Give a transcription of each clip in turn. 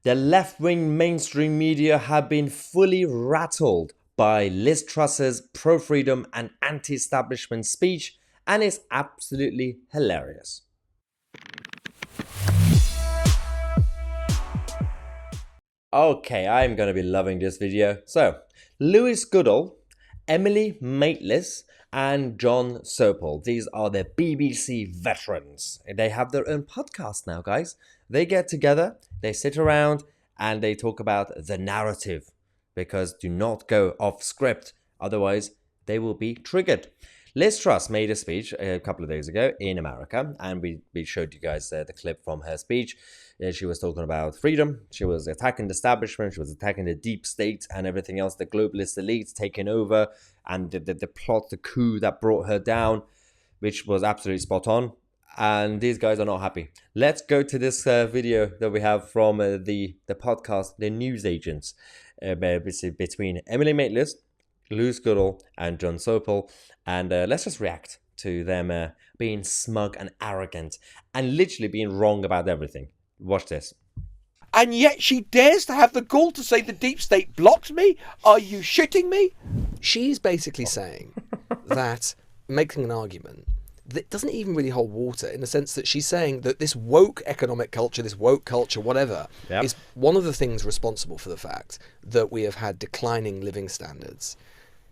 The left-wing mainstream media have been fully rattled by Liz Truss's pro-freedom and anti-establishment speech, and it's absolutely hilarious. Okay, I'm gonna be loving this video. So, Lewis Goodall, Emily Maitlis, and John Sopel. These are the BBC veterans. They have their own podcast now, guys. They get together, they sit around, and they talk about the narrative. Because do not go off script, otherwise they will be triggered. Liz Truss made a speech a couple of days ago in America, and we showed you guys the clip from her speech. She was talking about freedom, she was attacking the establishment, she was attacking the deep state and everything else, the globalist elites taking over, and the plot, the coup that brought her down, which was absolutely spot on. And these guys are not happy. Let's go to this video that we have from the podcast, The News Agents, between Emily Maitlis, Lewis Goodall, and John Sopel. And let's just react to them being smug and arrogant and literally being wrong about everything. Watch this. And yet she dares to have the gall to say the deep state blocked me? Are you shitting me? She's basically saying that, making an argument that doesn't even really hold water, in the sense that she's saying that this woke economic culture, this woke culture, whatever, is one of the things responsible for the fact that we have had declining living standards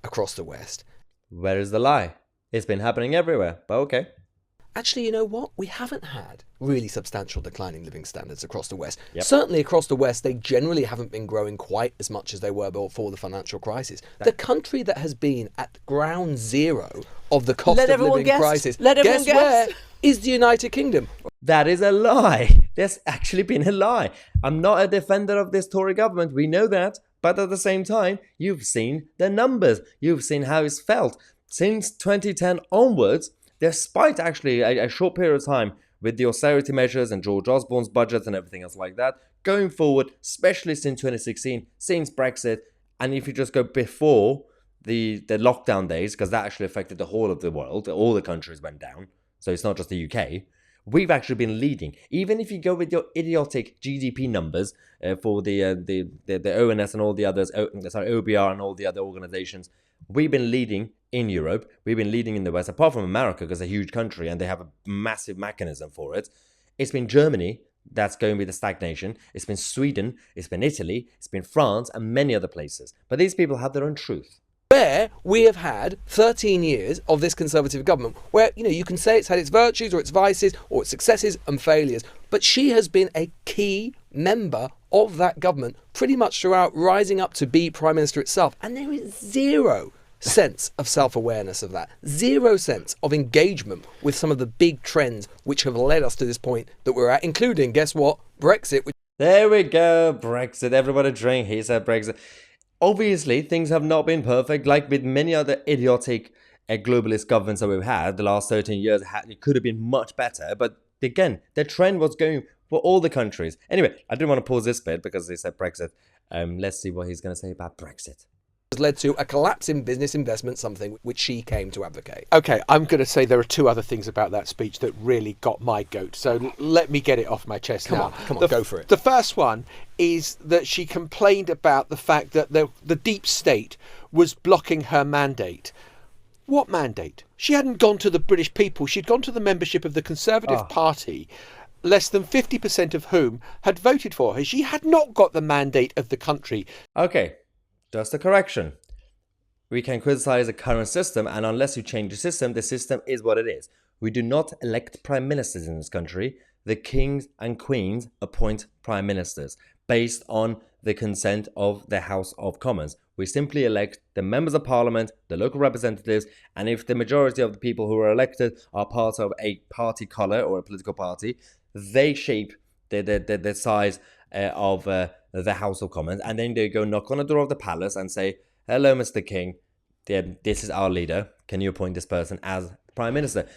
across the West. Where is the lie? It's been happening everywhere, but okay. Actually, you know what? We haven't had really substantial declining living standards across the West. Certainly across the West, they generally haven't been growing quite as much as they were before the financial crisis. The country that has been at ground zero of the cost of living crisis, guess where, is the United Kingdom. That is a lie. There's actually been a lie. I'm not a defender of this Tory government, we know that. But at the same time, you've seen the numbers. You've seen how it's felt. Since 2010 onwards, despite actually a short period of time with the austerity measures and George Osborne's budget and everything else like that, going forward, especially since 2016, since Brexit, and if you just go before the lockdown days, because that actually affected the whole of the world, all the countries went down, so it's not just the UK, we've actually been leading. Even if you go with your idiotic GDP numbers for the ONS and all the others, OBR and all the other organizations, we've been leading in Europe. We've been leading in the West, apart from America, because it's a huge country and they have a massive mechanism for it. It's been Germany that's going with the stagnation. It's been Sweden. It's been Italy. It's been France and many other places. But these people have their own truth. Where we have had 13 years of this Conservative government, where, you know, you can say it's had its virtues or its vices or its successes and failures, but she has been a key member of that government pretty much throughout, rising up to be Prime Minister itself. And there is zero sense of self-awareness of that, zero sense of engagement with some of the big trends which have led us to this point that we're at, including, guess what, Brexit. There we go, Brexit. Everybody drink. He said Brexit. Obviously, things have not been perfect, like with many other idiotic globalist governments that we've had the last 13 years. It could have been much better, but again, the trend was going for all the countries. Anyway, I didn't want to pause this bit because they said Brexit. Let's see what he's going to say about Brexit. Has led to a collapse in business investment, something which she came to advocate. Okay, I'm going to say there are two other things about that speech that really got my goat. So let me get it off my chest now. Come on, go for it. The first one is that she complained about the fact that the deep state was blocking her mandate. What mandate? She hadn't gone to the British people. She'd gone to the membership of the Conservative Party, less than 50% of whom had voted for her. She had not got the mandate of the country. Okay. Just a correction. We can criticize the current system, and unless you change the system is what it is. We do not elect prime ministers in this country. The kings and queens appoint prime ministers based on the consent of the House of Commons. We simply elect the members of parliament, the local representatives, and if the majority of the people who are elected are part of a party colour or a political party, they shape the size of the House of Commons, and then they go knock on the door of the palace and say, "Hello, Mr. King, this is our leader. Can you appoint this person as Prime Minister?"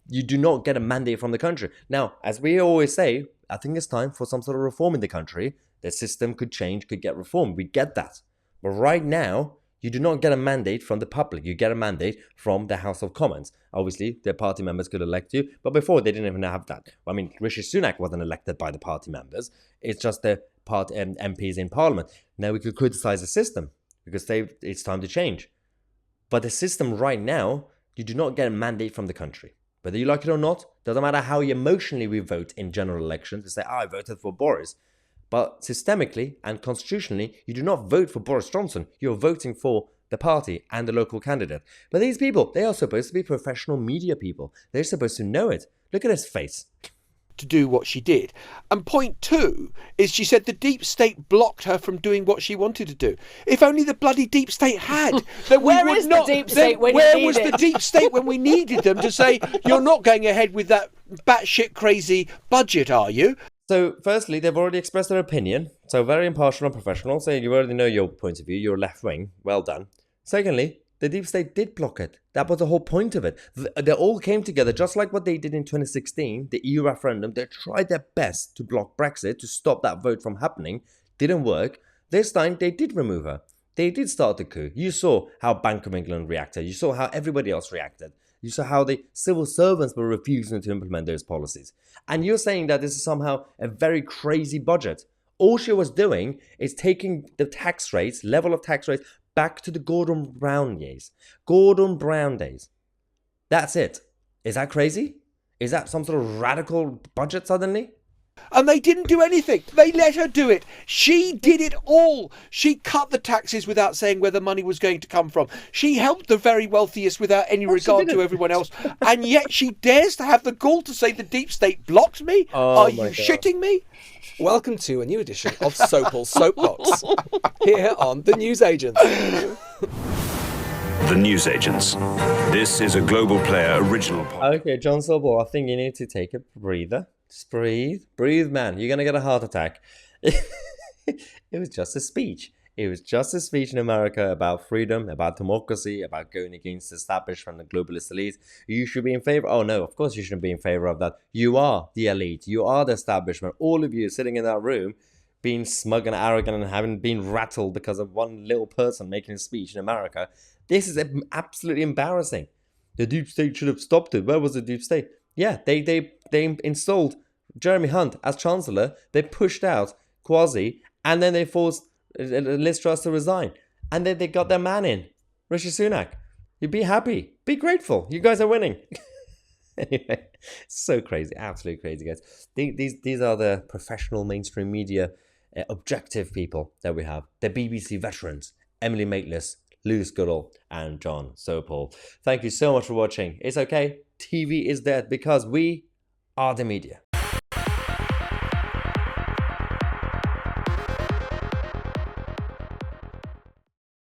You do not get a mandate from the country. Now, as we always say, I think it's time for some sort of reform in the country. The system could change, could get reformed. We get that. But right now, you do not get a mandate from the public. You get a mandate from the House of Commons. Obviously, the party members could elect you, but before they didn't even have that. I mean, Rishi Sunak wasn't elected by the party members. It's just the MPs in Parliament. Now we could criticise the system because it's time to change. But the system right now, you do not get a mandate from the country. Whether you like it or not, doesn't matter how emotionally we vote in general elections. We say, I voted for Boris. But systemically and constitutionally, you do not vote for Boris Johnson. You're voting for the party and the local candidate. But these people, they are supposed to be professional media people. They're supposed to know it. Look at his face. To do what she did. And point two is she said the deep state blocked her from doing what she wanted to do. If only the bloody deep state had. Then Where is the deep state when you where need was it? the deep state when we needed them to say, you're not going ahead with that batshit crazy budget, are you? So, firstly, they've already expressed their opinion. So, very impartial and professional. So, you already know your point of view. You're left wing. Well done. Secondly, the deep state did block it. That was the whole point of it. They all came together, just like what they did in 2016, the EU referendum. They tried their best to block Brexit, to stop that vote from happening. Didn't work. This time, they did remove her. They did start the coup. You saw how Bank of England reacted. You saw how everybody else reacted. You saw how the civil servants were refusing to implement those policies. And you're saying that this is somehow a very crazy budget. All she was doing is taking the tax rates, level of tax rates, back to the Gordon Brown days. Gordon Brown days. That's it. Is that crazy? Is that some sort of radical budget suddenly? And they didn't do anything. They let her do it. She did it all. She cut the taxes without saying where the money was going to come from. She helped the very wealthiest without any regard to everyone else. And yet she dares to have the gall to say the deep state blocked me? Are you shitting me? Welcome to a new edition of Sopal's Soapbox, here on The Newsagents. The Newsagents. This is a Global Player original podcast. Okay, John Sobel, I think you need to take a breather. Just breathe. Breathe, man. You're going to get a heart attack. It was just a speech. It was just a speech in America about freedom, about democracy, about going against the establishment and the globalist elite. You should be in favor. Oh, no, of course you shouldn't be in favor of that. You are the elite. You are the establishment. All of you sitting in that room being smug and arrogant and having been rattled because of one little person making a speech in America. This is absolutely embarrassing. The deep state should have stopped it. Where was the deep state? Yeah, they installed Jeremy Hunt as Chancellor. They pushed out Kwasi, and then they forced Liz Truss to resign. And then they got their man in, Rishi Sunak. You be happy. Be grateful. You guys are winning. Anyway, so crazy. Absolutely crazy, guys. These are the professional mainstream media objective people that we have. The BBC veterans. Emily Maitlis, Lewis Goodall, and John Sopel. Thank you so much for watching. It's okay. TV is dead because we are the media.